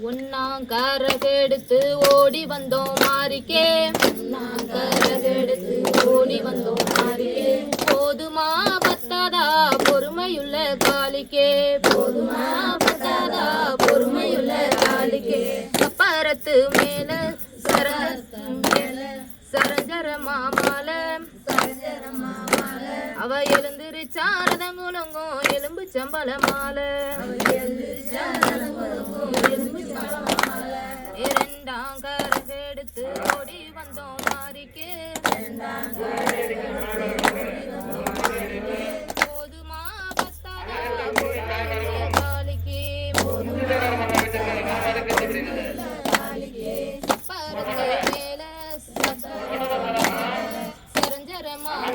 ஒன்னாம் கரகெடுத்து ஓடி வந்தோம் மாறிக்கே. ஒன்னாம் கரகெடுத்து ஓடி வந்தோம் மாறிக்கே. போதுமா பத்தாதா பொறுமையுள்ள காளிக்கே. போதுமா பத்தாதா பொறுமையுள்ள காளிக்கே. கப்பரத்து மேல சரஞ்சர மாமால அவ எழுந்திருச்சா ரதங்குலங்கும் எலும்பு சம்பள மாலை. இரண்டாம் கரகெடுத்து ஓடி வந்தோம் மாறிக்கே. போதுமா பத்தாதா பொறுமையுள்ள காளிக்கே. பரத்து மேல சரஞ்சர மாமால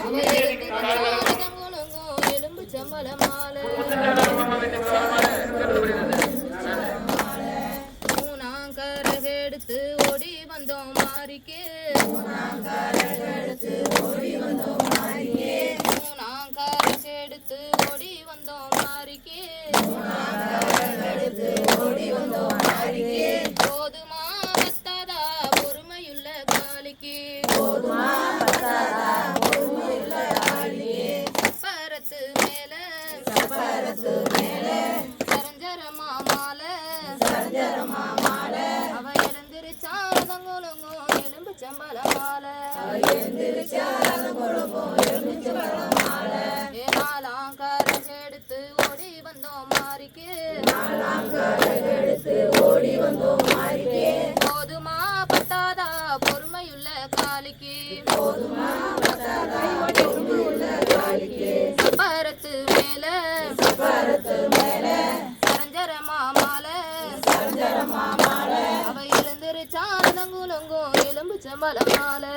அவ எழுந்திருச்சா ரதங்குலங்கும் எலும்பு சம்பள மாலை. மூணாம் கரகெடுத்து ஓடி வந்தோம் மாறிக்கே. மூணாம் கரகெடுத்து ஓடி வந்தோம் மாறிக்கே. மூணாம் கரகெடுத்து ஓடி வந்தோம் மாறிக்கே. மூணாம் கரகெடுத்து ஓடி வந்தோம் மாறிக்கே. போதுமா பத்தாதா பொறுமையுள்ள காளிக்கு. போதுமா பத்தாதா பொறுமையுள்ள காளிக்கு. பரத்து மேல சரஞ்சர மாமால அவ எழுந்திருச்சா ரதங்குலங்கும் எலும்பு சம்பள மாலை. நாலாம் கரகெடுத்து ஓடி வந்தோம் மாறிக்கே. போதுமா பத்தாதா பொறுமையுள்ள காளிக்கு. பரத்து மேல சரஞ்சர மாமால அவ எழுந்திருச்சா ரதங்குலங்கும் எலும்பு சம்பள மாலை.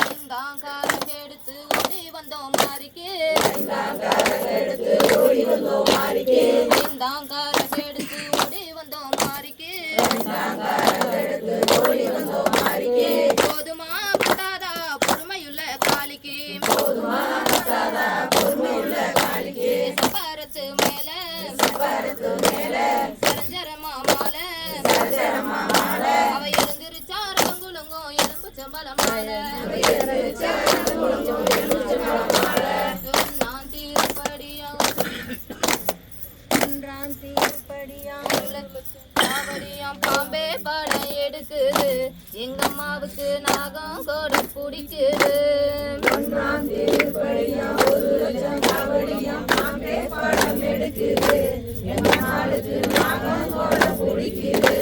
ஐந்தாம் கரகெடுத்து ஓடி வந்தோம் மாறிக்கே. ஐந்தாம் கரகெடுத்து ஓடி வந்தோம் மாறிக்கே. போதுமா பத்தாதா பொறுமையுள்ள காளிக்கு. பரத்து மேல சரஞ்சர மாமால அவ எழுந்திருச்சா ரதங்குலங்கும் எலும்பு சம்பள மாலை. ஒன்றாம் திருப்படியாம் பாம்பே படம் எடுக்குது. எங்க அம்மாவுக்கு நாகம் கோட பிடிக்குது. ஒன்றாம் திருப்படியாம் 1,00,000 காவடியாம் பாம்பே படம் எடுக்குது. எங்க அம்மாவுக்கு நாகம் கோட பிடிக்குது.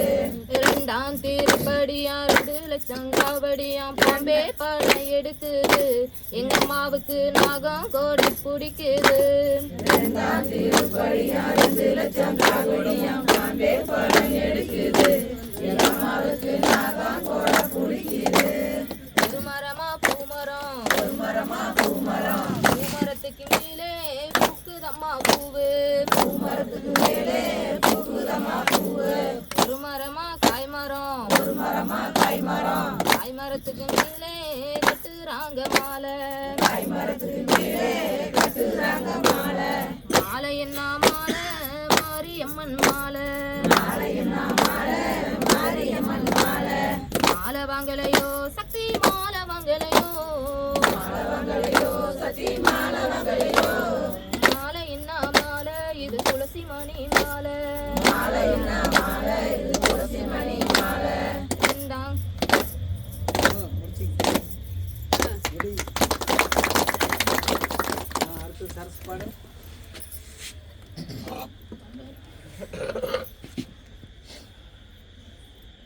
இரண்டாம் திருப்படியாம் 2,00,000 காவடியாம் பாம்பே படம் எடுக்குது. எங்க அம்மாவுக்கு நாகம் கோட பிடிக்குது. இரண்டாம் திருப்படியாம் 2,00,000 காவடியாம் பாம்பே படம் எடுக்குது. எங்க அம்மாவுக்கு நாகம் கோட பிடிக்குது. மரமா பூமரம் பூமரத்துக்கு மேலே பூக்குதம்மா பூவு. பூமரத்துக்கு மேலே பூக்குதம்மா பூவு. ஒரு மரமா காய்மரம் காய்மரத்துக்கு மேலே கட்டுறாங்க மாலை. மாலை என்ன மாலை மாரியம்மன் மாலை. மாலை வாங்கலையோ சக்தி மாலை வாங்கலையோ. மாலை என்ன மாலை இது துளசி மணி மாலை. அடுத்து சரஸ் பாடு.